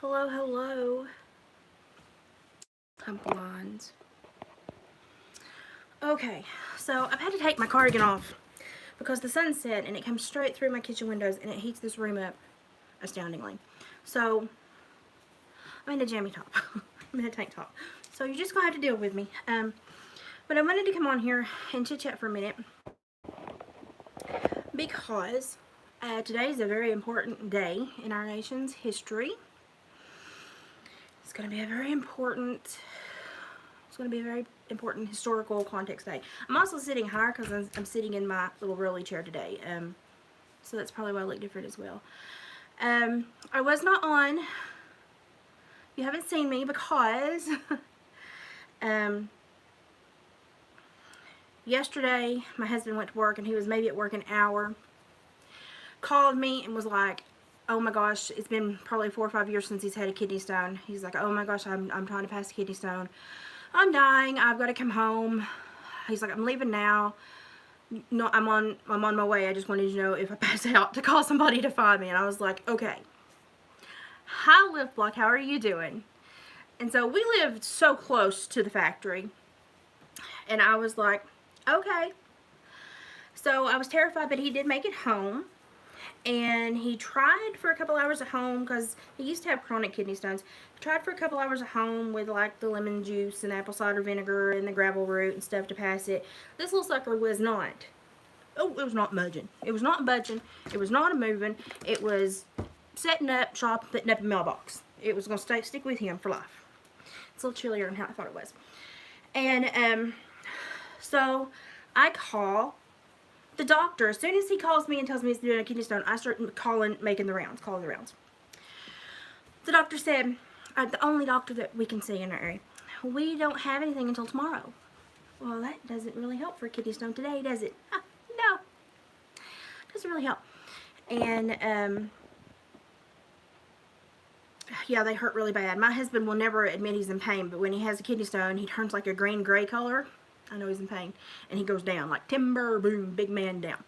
Hello, hello. I'm blind. Okay, so I've had to take my cardigan off because the sun set and it comes straight through my kitchen windows and it heats this room up astoundingly. So I'm in a jammy top. I'm in a tank top. So you're just gonna have to deal with me. But I wanted to come on here and chit chat for a minute because today is a very important day in our nation's history. It's going to be a very important historical context day. I'm also sitting higher because I'm sitting in my little rolly chair today. So that's probably why I look different as well. I was not on. You haven't seen me because yesterday my husband went to work and he was maybe at work an hour. Called me and was like, oh my gosh, it's been probably 4 or 5 years since he's had a kidney stone. He's like, oh my gosh, I'm trying to pass a kidney stone. I'm dying. I've got to come home. He's like, I'm leaving now. No, I'm on my way. I just wanted to know if I pass out to call somebody to find me. And I was like, okay. Hi, Lift Block. How are you doing? And so we lived so close to the factory. And I was like, okay. So I was terrified, but he did make it home. And he tried for a couple hours at home because he used to have chronic kidney stones. He tried for a couple hours at home with like the lemon juice and apple cider vinegar and the gravel root and stuff to pass it. This little sucker was not. Oh, it was not budging. It was not budging. It was not moving. It was setting up shop, putting up a mailbox. It was going to stick with him for life. It's a little chillier than how I thought it was. And so I call the doctor. As soon as he calls me and tells me he's doing a kidney stone, I start calling the rounds. The doctor said, the only doctor that we can see in our area, we don't have anything until tomorrow. Well, that doesn't really help for a kidney stone today, does it? No. Doesn't really help. And, yeah, they hurt really bad. My husband will never admit he's in pain, but when he has a kidney stone, he turns like a green-gray color. I know he's in pain. And he goes down like timber, boom, big man down.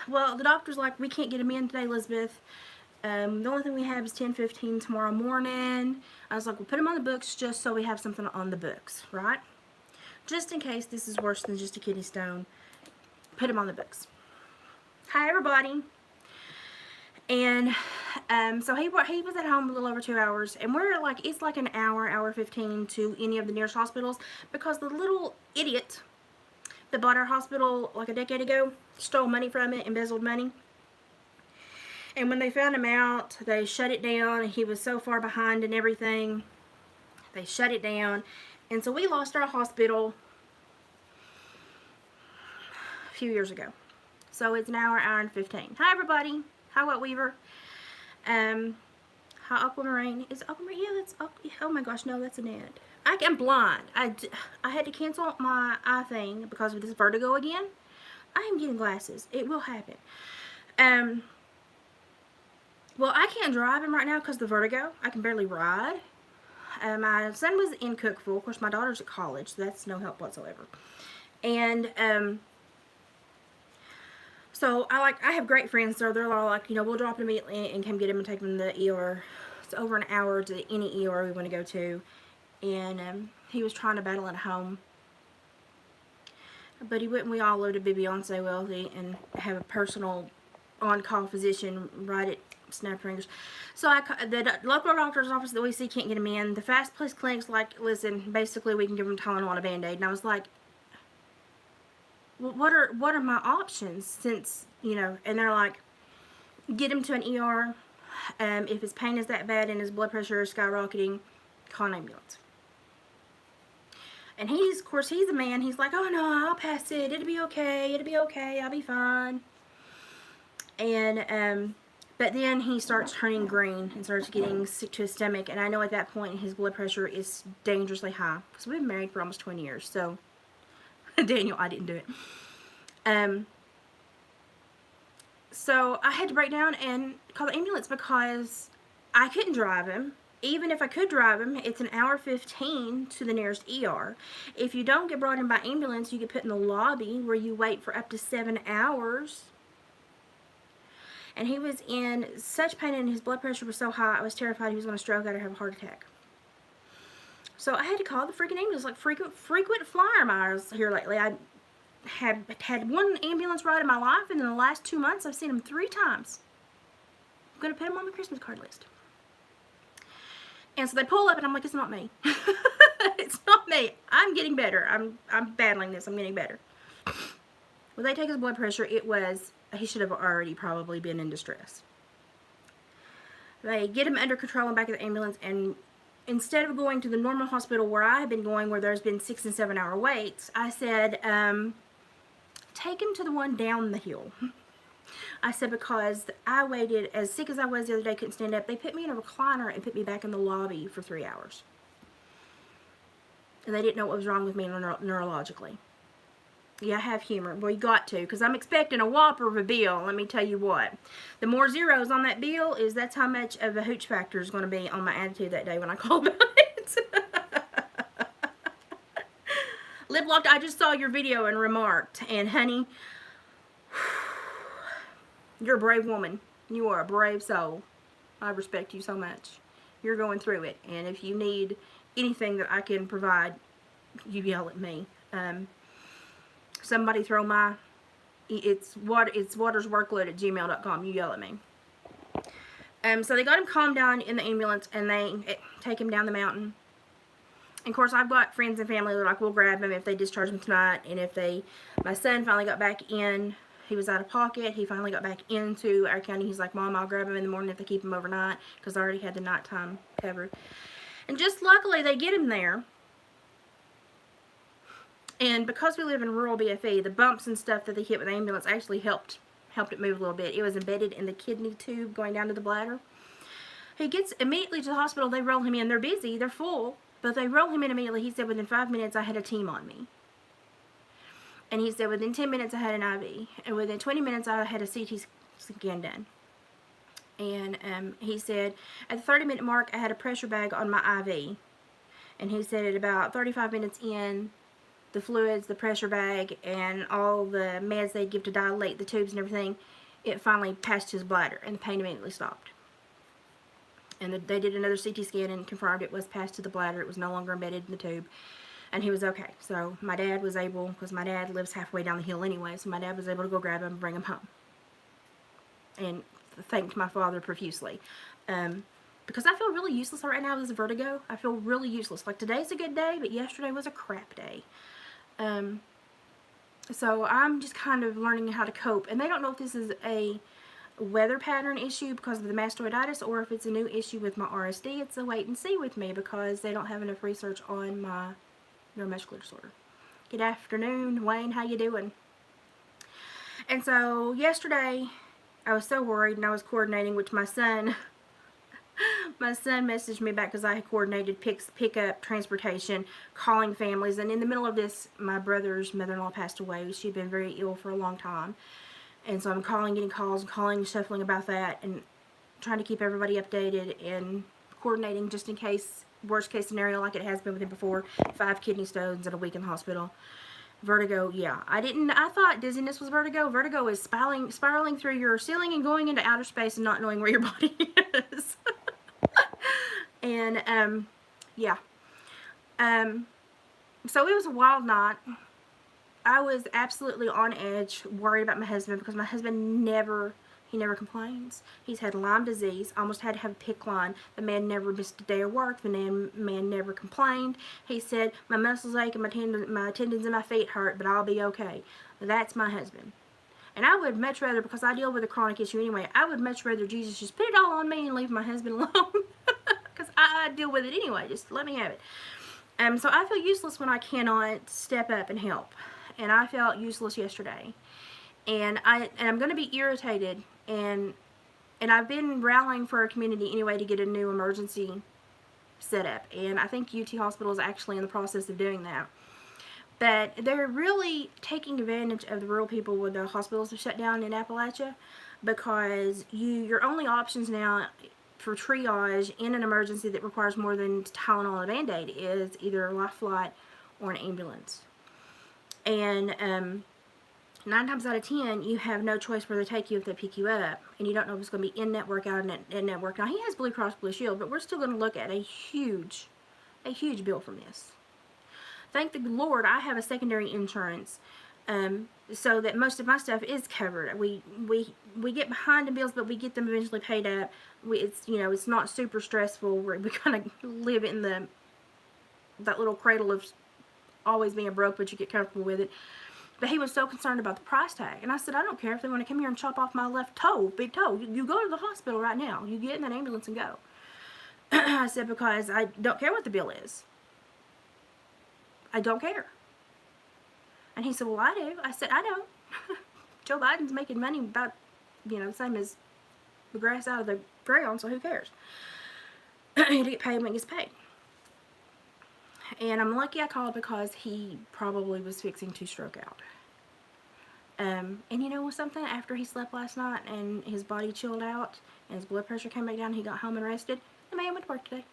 Well, the doctor's like, we can't get him in today, Elizabeth. The only thing we have is 10:15 tomorrow morning. I was like, we'll put him on the books just so we have something on the books, right? Just in case this is worse than just a kidney stone. Put him on the books. Hi, everybody. And so he was at home a little over 2 hours, and we're like, it's like an hour 15 to any of the nearest hospitals because the little idiot that bought our hospital like a decade ago stole money from it, embezzled money. And when they found him out, they shut it down, and he was so far behind and everything. They shut it down, and so we lost our hospital a few years ago. So it's an hour and 15. Hi, everybody. Hi, Wet Weaver. Hi, Aquamarine. Is it Aquamarine? Yeah, that's oh my gosh, no, that's Annette. I'm blind. I had to cancel my eye thing because of this vertigo again. I am getting glasses. It will happen. Well, I can't drive him right now because of the vertigo. I can barely ride. My son was in Cookville. Of course, my daughter's at college, so that's no help whatsoever. And, so I have great friends, so they're all like, we'll drop him immediately and come get him and take him to the ER. It's over an hour to any ER we want to go to. And he was trying to battle at home. But we all live to be Beyonce wealthy and have a personal on-call physician right at snap fingers. So the local doctor's office that we see can't get him in. The Fast Place Clinic's like, listen, basically we can give him Tylenol and a Band-Aid. And I was like, well, what are my options since, and they're like, get him to an ER. If his pain is that bad and his blood pressure is skyrocketing, call an ambulance. And of course, he's a man. He's like, oh no, I'll pass it. It'll be okay. I'll be fine. And, but then he starts turning green and starts getting sick to his stomach. And I know at that point his blood pressure is dangerously high. Because we've been married for almost 20 years. So, Daniel, I didn't do it. So I had to break down and call the ambulance because I couldn't drive him. Even if I could drive him, it's an hour 15 to the nearest ER. If you don't get brought in by ambulance, you get put in the lobby where you wait for up to 7 hours. And he was in such pain and his blood pressure was so high, I was terrified he was going to stroke out or have a heart attack. So I had to call the freaking ambulance, like frequent flyer miles here lately. I have had one ambulance ride in my life, and in the last 2 months, I've seen him 3 times. I'm going to put him on my Christmas card list. And so they pull up, and I'm like, it's not me. It's not me. I'm getting better. I'm battling this. I'm getting better. When they take his blood pressure, he should have already probably been in distress. They get him under control in the back of the ambulance, and instead of going to the normal hospital where I have been going, where there's been 6 and 7 hour waits, I said, take him to the one down the hill. I said, because I waited, as sick as I was the other day, couldn't stand up. They put me in a recliner and put me back in the lobby for 3 hours. And they didn't know what was wrong with me neurologically. Yeah, I have humor. Well, you got to, because I'm expecting a whopper of a bill. Let me tell you what. The more zeros on that bill that's how much of a hooch factor is going to be on my attitude that day when I call about it. Lip Locked, I just saw your video and remarked. And honey, you're a brave woman. You are a brave soul. I respect you so much. You're going through it. And if you need anything that I can provide, you yell at me. Somebody throw it's watersworkload@gmail.com. You yell at me. So they got him calmed down in the ambulance, and they take him down the mountain. And of course, I've got friends and family that are like, we'll grab him if they discharge him tonight. And if my son finally got back in, he was out of pocket. He finally got back into our county. He's like, Mom, I'll grab him in the morning if they keep him overnight, because I already had the nighttime covered. And just luckily, they get him there. And because we live in rural BFE, the bumps and stuff that they hit with the ambulance actually helped it move a little bit. It was embedded in the kidney tube going down to the bladder. He gets immediately to the hospital. They roll him in. They're busy. They're full. But they roll him in immediately. He said, within 5 minutes, I had a team on me. And he said, within 10 minutes, I had an IV. And within 20 minutes, I had a CT scan done. And he said, at the 30-minute mark, I had a pressure bag on my IV. And he said, at about 35 minutes in, the fluids, the pressure bag, and all the meds they give to dilate the tubes and everything, it finally passed his bladder, and the pain immediately stopped. And they did another CT scan and confirmed it was passed to the bladder. It was no longer embedded in the tube, and he was okay. So my dad was able, because my dad lives halfway down the hill anyway, so my dad was able to go grab him and bring him home. And thanked my father profusely. Because I feel really useless right now with this vertigo. I feel really useless. Like, today's a good day, but yesterday was a crap day. So I'm just kind of learning how to cope. And they don't know if this is a weather pattern issue because of the mastoiditis, or if it's a new issue with my RSD. It's a wait and see with me, because they don't have enough research on my neuromuscular disorder. Good afternoon, Wayne. How you doing? And so yesterday, I was so worried, and I was coordinating, which my son messaged me back because I had coordinated pickup, transportation, calling families, and in the middle of this, my brother's mother-in-law passed away. She'd been very ill for a long time, and so I'm getting calls, shuffling about that, and trying to keep everybody updated, and coordinating just in case, worst case scenario like it has been with him before, 5 kidney stones and a week in the hospital. Vertigo, yeah. I thought dizziness was vertigo. Vertigo is spiraling through your ceiling and going into outer space and not knowing where your body is. And, yeah. So it was a wild night. I was absolutely on edge, worried about my husband, because my husband never complains. He's had Lyme disease, almost had to have a PICC line. The man never missed a day of work. The man never complained. He said, my muscles ache and my tendons in my feet hurt, but I'll be okay. That's my husband. And I would much rather, because I deal with a chronic issue anyway, I would much rather Jesus just put it all on me and leave my husband alone. Because I deal with it anyway. Just let me have it. So I feel useless when I cannot step up and help. And I felt useless yesterday. And I'm going to be irritated. And I've been rallying for our community anyway to get a new emergency set up. And I think UT Hospital is actually in the process of doing that. But they're really taking advantage of the rural people with the hospitals that shut down in Appalachia, because your only options now for triage in an emergency that requires more than Tylenol and a Band-Aid is either a life flight or an ambulance. And 9 times out of 10, you have no choice where they take you if they pick you up, and you don't know if it's going to be in-network, out-of-network. Now, he has Blue Cross Blue Shield, but we're still going to look at a huge bill from this. Thank the Lord I have a secondary insurance, so that most of my stuff is covered. We get behind in bills, but we get them eventually paid up. It's not super stressful. We kind of live in that little cradle of always being broke, but you get comfortable with it. But he was so concerned about the price tag. And I said, I don't care if they want to come here and chop off my left toe, big toe. You go to the hospital right now. You get in that ambulance and go. I said, because I don't care what the bill is. I don't care. And he said, well, I do. I said, I don't. Joe Biden's making money about, the same as the grass out of the ground, so who cares? He get paid when he gets paid. And I'm lucky I called because he probably was fixing to stroke out. And you know something? After he slept last night and his body chilled out and his blood pressure came back down, he got home and rested. The man went to work today.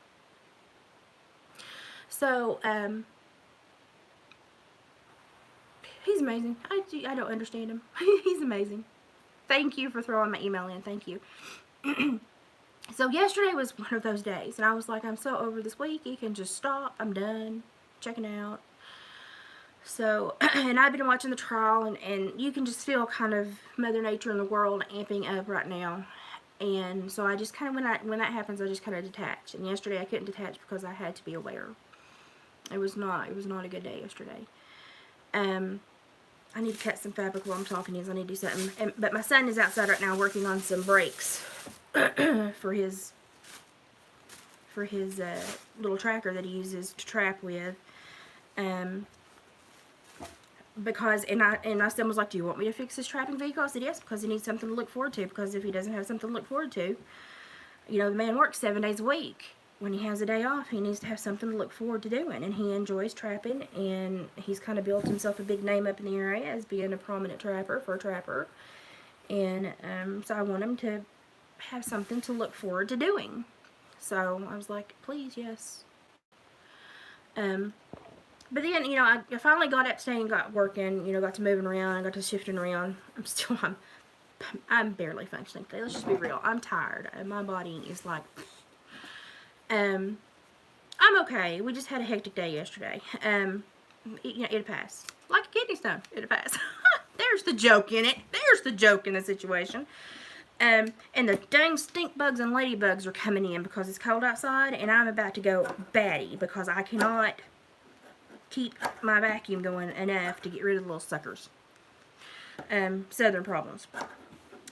So, he's amazing. I don't understand him. He's amazing. Thank you for throwing my email in. Thank you. So yesterday was one of those days, and I was like, I'm so over this week. You can just stop. I'm done. Checking out. So, and I've been watching the trial, and you can just feel kind of Mother Nature in the world amping up right now. And so I just kind of, when that happens, I just kind of detach. And yesterday I couldn't detach because I had to be aware. It was not a good day yesterday. I need to cut some fabric while I'm talking to you. I need to do something. But my son is outside right now working on some brakes for his little tracker that he uses to trap with. Because my son was like, do you want me to fix his trapping vehicle? I said yes, because he needs something to look forward to. Because if he doesn't have something to look forward to, the man works 7 days a week. When he has a day off, he needs to have something to look forward to doing, and he enjoys trapping, and he's kind of built himself a big name up in the area as being a prominent trapper, fur trapper, and so I want him to have something to look forward to doing. So I was like, please, yes. But then, I finally got up today and got working, got to moving around, I got to shifting around. I'm barely functioning today. Let's just be real. I'm tired, and my body is like... I'm okay. We just had a hectic day yesterday. It'll pass. Like a kidney stone. It'll pass. There's the joke in it. There's the joke in the situation. And the dang stink bugs and ladybugs are coming in because it's cold outside, and I'm about to go batty because I cannot keep my vacuum going enough to get rid of the little suckers. Southern problems.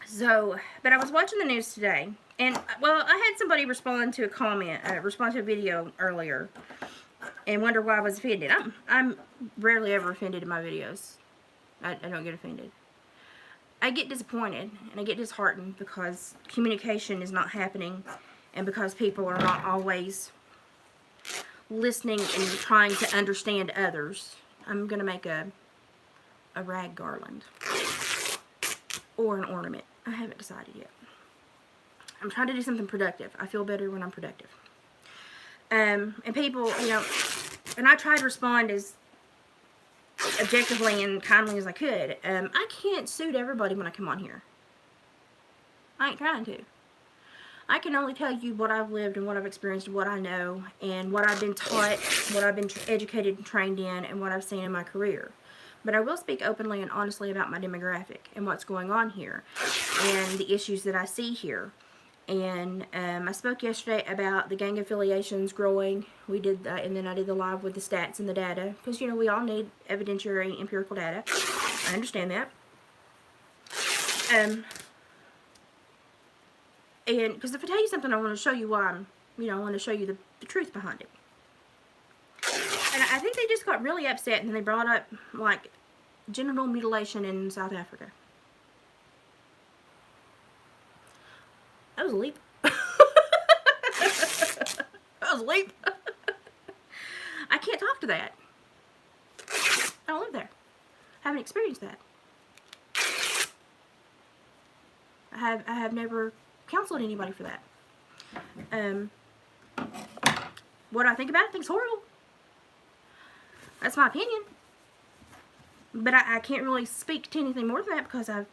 So, but I was watching the news today, and, well, I had somebody respond to a video earlier, and wonder why I was offended. I'm rarely ever offended in my videos. I don't get offended. I get disappointed, and I get disheartened because communication is not happening, and because people are not always listening and trying to understand others. I'm going to make a rag garland. Or an ornament. I haven't decided yet. I'm trying to do something productive. I feel better when I'm productive. And people, and I try to respond as objectively and kindly as I could. I can't suit everybody when I come on here. I ain't trying to. I can only tell you what I've lived and what I've experienced, what I know, and what I've been taught, what I've been educated and trained in, and what I've seen in my career. But I will speak openly and honestly about my demographic and what's going on here and the issues that I see here. And I spoke yesterday about the gang affiliations growing. We did that, and then I did the live with the stats and the data. Because, we all need evidentiary, empirical data. I understand that. And because if I tell you something, I want to show you why I want to show you the truth behind it. And I think they just got really upset, and they brought up, like, genital mutilation in South Africa. That was a leap. That was a leap. I can't talk to that. I don't live there. I haven't experienced that. I have never counseled anybody for that. What I think about it, I think it's horrible. That's my opinion. But I can't really speak to anything more than that because I've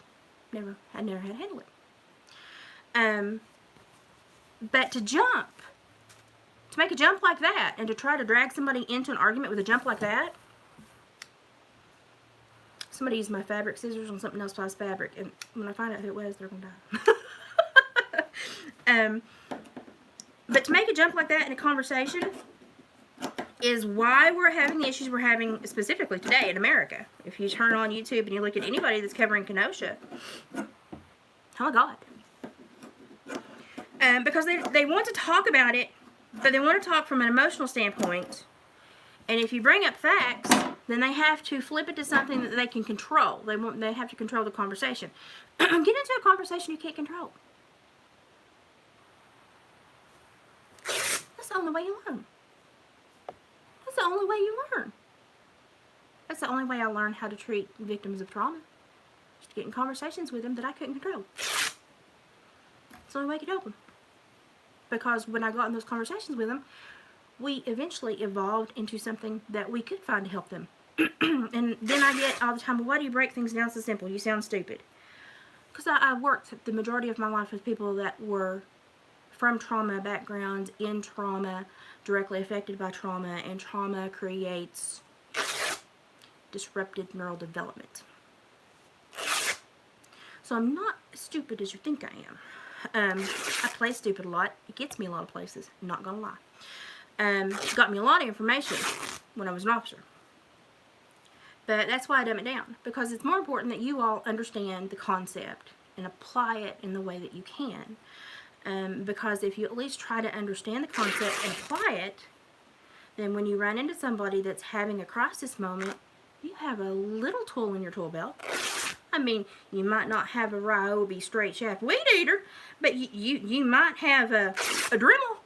never had to handle it. But to make a jump like that, and to try to drag somebody into an argument with a jump like that. Somebody used my fabric scissors on something else besides fabric, and when I find out who it was, they're gonna die. But to make a jump like that in a conversation is why we're having the issues we're having specifically today in America. If you turn on YouTube and you look at anybody that's covering Kenosha, oh my God. Because they want to talk about it, but they want to talk from an emotional standpoint. And if you bring up facts, then they have to flip it to something that they can control. They have to control the conversation. Get into a conversation you can't control. That's the only way you learn. That's the only way you learn. That's the only way I learned how to treat victims of trauma. Just get in conversations with them that I couldn't control. It's the only way I could help them. Because when I got in those conversations with them, we eventually evolved into something that we could find to help them. And then I get all the time, well, why do you break things down so simple? You sound stupid. Because I worked the majority of my life with people that were from trauma backgrounds, in trauma, directly affected by trauma, and trauma creates disrupted neural development. So I'm not as stupid as you think I am. I play stupid a lot. It gets me a lot of places, not gonna lie. Got me a lot of information when I was an officer. But that's why I dumb it down. Because it's more important that you all understand the concept and apply it in the way that you can. Because if you at least try to understand the concept and apply it, then when you run into somebody that's having a crisis moment, you have a little tool in your tool belt. I mean, you might not have a Ryobi straight shaft weed eater, but you might have a Dremel.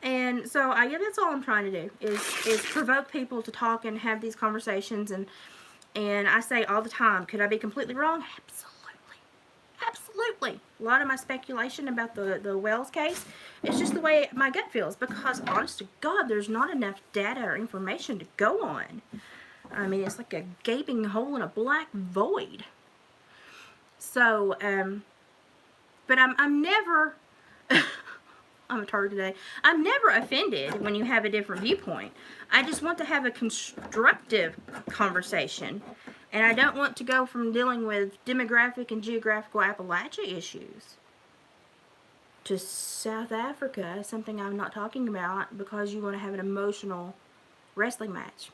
And so yeah, that's all I'm trying to do is provoke people to talk and have these conversations. And I say all the time, could I be completely wrong? Absolutely. Absolutely. A lot of my speculation about the Wells case is just the way my gut feels, because honest to God, there's not enough data or information to go on. I mean, it's like a gaping hole in a black void. So, but I'm never, I'm a turd today. I'm never offended when you have a different viewpoint. I just want to have a constructive conversation. And I don't want to go from dealing with demographic and geographical Appalachia issues to South Africa, something I'm not talking about, because you want to have an emotional wrestling match.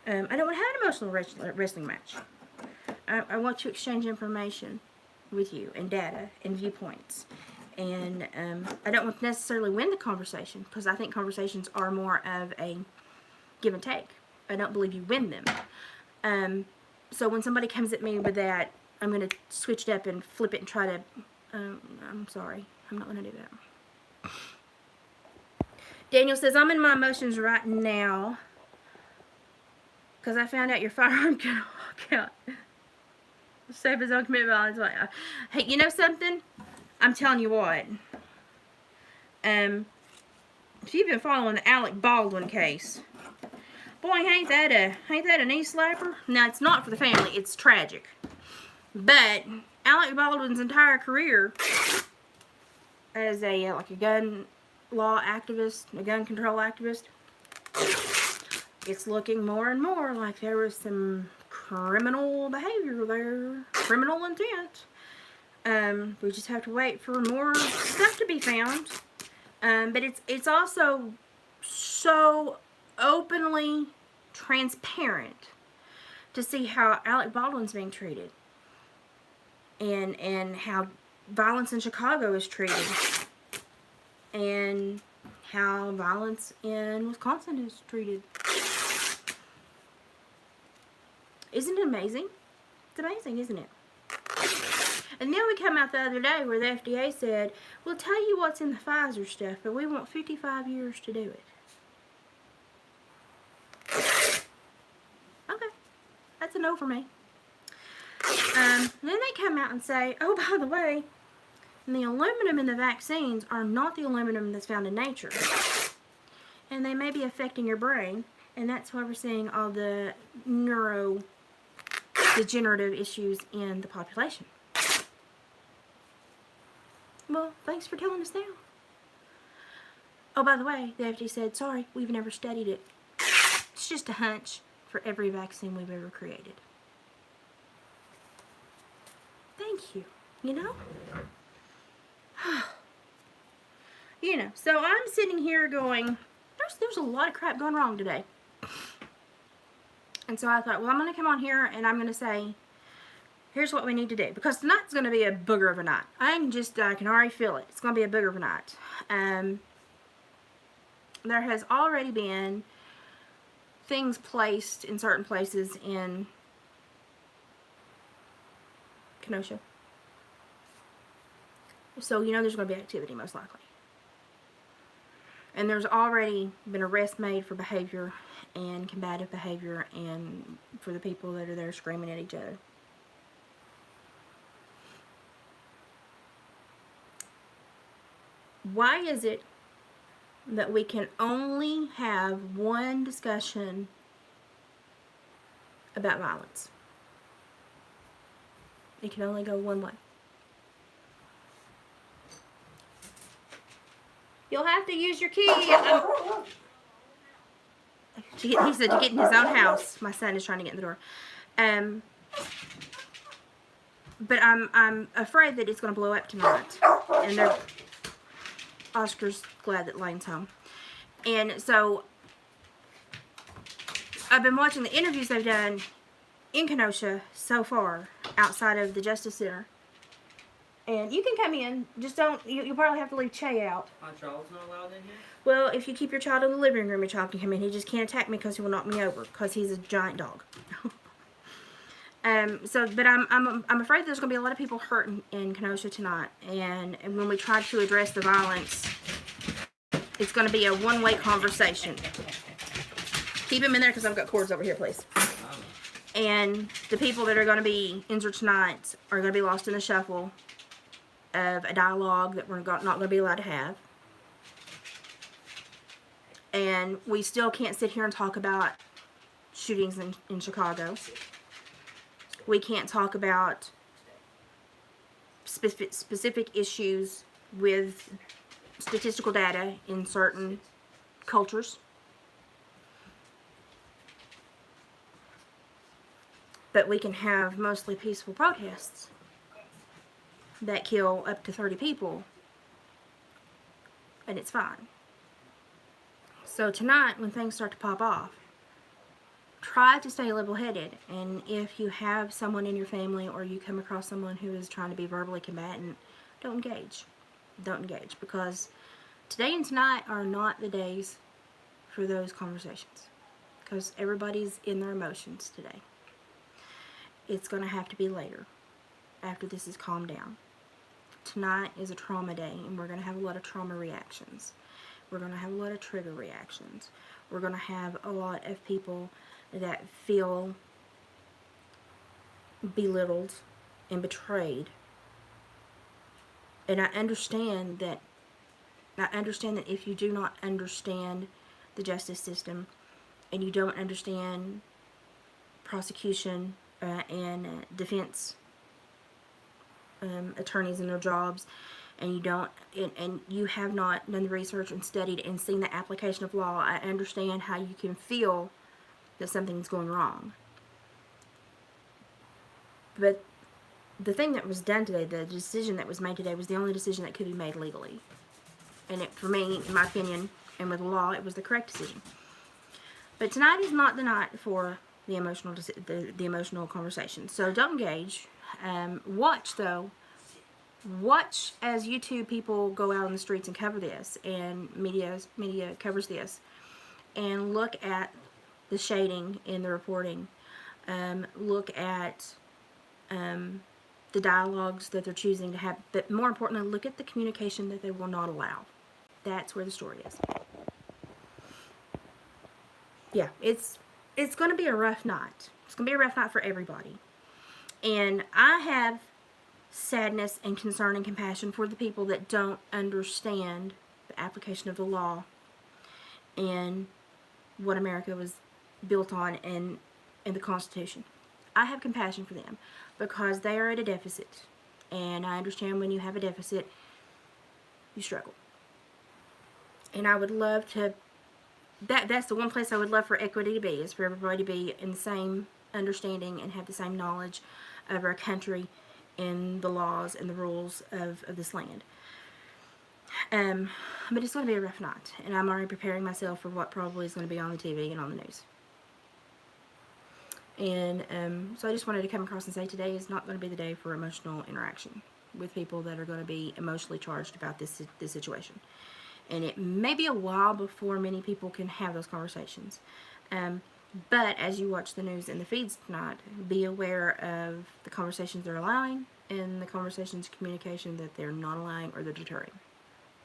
I don't want to have an emotional wrestling match. I want to exchange information with you, and data, and viewpoints. And I don't want to necessarily win the conversation, because I think conversations are more of a give and take. I don't believe you win them. So when somebody comes at me with that, I'm going to switch it up and flip it and try to... I'm sorry. I'm not going to do that. Daniel says, I'm in my emotions right now because I found out your firearm can walk out. Save his own commitment violence. Hey, you know something? I'm telling you what. If you've been following the Alec Baldwin case, boy, ain't that a knee slapper? Now, it's not for the family. It's tragic. But Alec Baldwin's entire career as a gun law activist, a gun control activist, it's looking more and more like there was some criminal behavior there, criminal intent. We just have to wait for more stuff to be found. But it's also so openly transparent to see how Alec Baldwin's being treated, and how violence in Chicago is treated, and how violence in Wisconsin is treated. Isn't it amazing? It's amazing, isn't it? And then we come out the other day where the FDA said, we'll tell you what's in the Pfizer stuff, but we want 55 years to do it. Okay. That's a no for me. Then they come out and say, oh, by the way, the aluminum in the vaccines are not the aluminum that's found in nature. And they may be affecting your brain. And that's why we're seeing all the neurodegenerative issues in the population. Well, thanks for telling us now. Oh, by the way, the FDA said, sorry, we've never studied it. It's just a hunch for every vaccine we've ever created. Thank you. You know? You know, so I'm sitting here going, there's a lot of crap going wrong today. And so I thought, well, I'm going to come on here and I'm going to say, here's what we need to do. Because tonight's going to be a booger of a night. I can already feel it. It's going to be a booger of a night. There has already been things placed in certain places in Kenosha. So, you know there's going to be activity, most likely. And there's already been arrests made for behavior and combative behavior and for the people that are there screaming at each other. Why is it that we can only have one discussion about violence? It can only go one way. You'll have to use your key. He said to get in his own house. My son is trying to get in the door. But I'm afraid that it's going to blow up tonight. And Oscar's glad that Lane's home. And so I've been watching the interviews they've done in Kenosha so far outside of the Justice Center. And you can come in, just don't, you'll probably have to leave Che out. My child's not allowed in here? Well, if you keep your child in the living room, your child can come in. He just can't attack me because he will knock me over, because he's a giant dog. But I'm afraid there's going to be a lot of people hurt in Kenosha tonight. And when we try to address the violence, it's going to be a one-way conversation. Keep him in there because I've got cords over here, please. And the people that are going to be injured tonight are going to be lost in the shuffle of a dialogue that we're not going to be allowed to have. And we still can't sit here and talk about shootings in Chicago. We can't talk about specific issues with statistical data in certain cultures. But we can have mostly peaceful protests that kill up to 30 people, and it's fine. So tonight, when things start to pop off, try to stay level-headed, and if you have someone in your family or you come across someone who is trying to be verbally combatant, don't engage. Don't engage, because today and tonight are not the days for those conversations, because everybody's in their emotions today. It's going to have to be later, after this is calmed down. Tonight is a trauma day, and we're going to have a lot of trauma reactions. We're going to have a lot of trigger reactions. We're going to have a lot of people that feel belittled and betrayed. And I understand that if you do not understand the justice system, and you don't understand prosecution and defense attorneys and their jobs, and you have not done the research and studied and seen the application of law, I understand how you can feel that something's going wrong. But the thing that was done today, the decision that was made today, was the only decision that could be made legally. And for me, in my opinion, and with the law, it was the correct decision. But tonight is not the night for the emotional conversation. So don't engage. Watch, though. Watch as YouTube people go out on the streets and cover this, and media covers this, and look at the shading in the reporting. Look at the dialogues that they're choosing to have, but more importantly, look at the communication that they will not allow. That's where the story is. Yeah, it's going to be a rough night. It's going to be a rough night for everybody. And I have sadness and concern and compassion for the people that don't understand the application of the law and what America was built on in the Constitution. I have compassion for them because they are at a deficit, and I understand when you have a deficit, you struggle. And I would love to, that's the one place I would love for equity to be, is for everybody to be in the same understanding and have the same knowledge of our country and the laws and the rules of this land. But it's going to be a rough night, and I'm already preparing myself for what probably is going to be on the TV and on the news. And so I just wanted to come across and say today is not going to be the day for emotional interaction with people that are going to be emotionally charged about this situation. And it may be a while before many people can have those conversations. But as you watch the news and the feeds tonight, be aware of the conversations they're allowing and the conversations, communication that they're not allowing or they're deterring.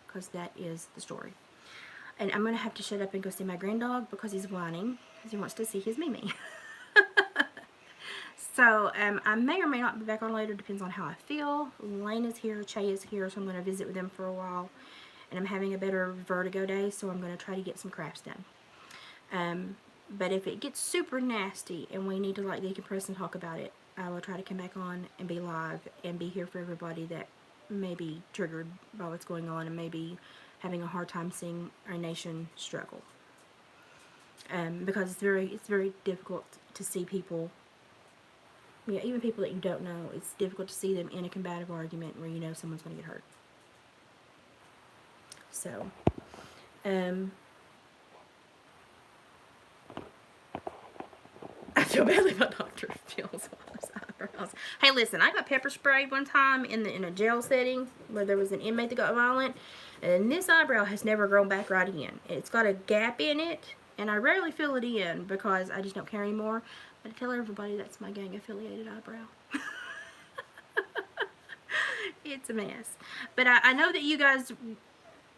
Because that is the story. And I'm going to have to shut up and go see my granddog because he's whining because he wants to see his Mimi. So I may or may not be back on later, depends on how I feel. Lane is here, Che is here, so I'm going to visit with them for a while. And I'm having a better vertigo day, so I'm going to try to get some crafts done. But if it gets super nasty and we need to like decompress and talk about it, I will try to come back on and be live and be here for everybody that may be triggered by what's going on and maybe having a hard time seeing our nation struggle. Because it's very difficult to see people, even people that you don't know, it's difficult to see them in a combative argument where you know someone's going to get hurt. So, I feel badly about Dr. Phil's eyebrows. Hey, listen, I got pepper sprayed one time in a jail setting where there was an inmate that got violent, and this eyebrow has never grown back right again. It's got a gap in it, and I rarely fill it in because I just don't care anymore. But I tell everybody that's my gang-affiliated eyebrow. It's a mess. But I know that you guys,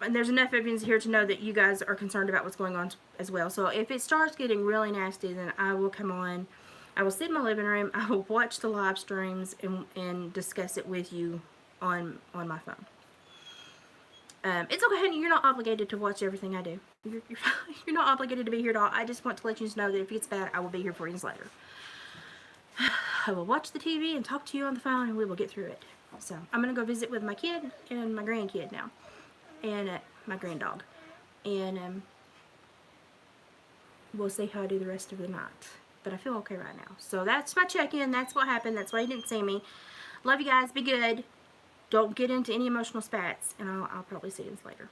and there's enough evidence here to know that you guys are concerned about what's going on as well. So if it starts getting really nasty, then I will come on. I will sit in my living room. I will watch the live streams and discuss it with you on my phone. It's okay, honey. You're not obligated to watch everything I do. You're not obligated to be here at all. I just want to let you know that if it's bad, I will be here for you later. I will watch the TV and talk to you on the phone, and we will get through it. So I'm going to go visit with my kid and my grandkid now. And my granddog. And we'll see how I do the rest of the night. But I feel okay right now. So that's my check-in. That's what happened. That's why you didn't see me. Love you guys. Be good. Don't get into any emotional spats. And I'll probably see you later.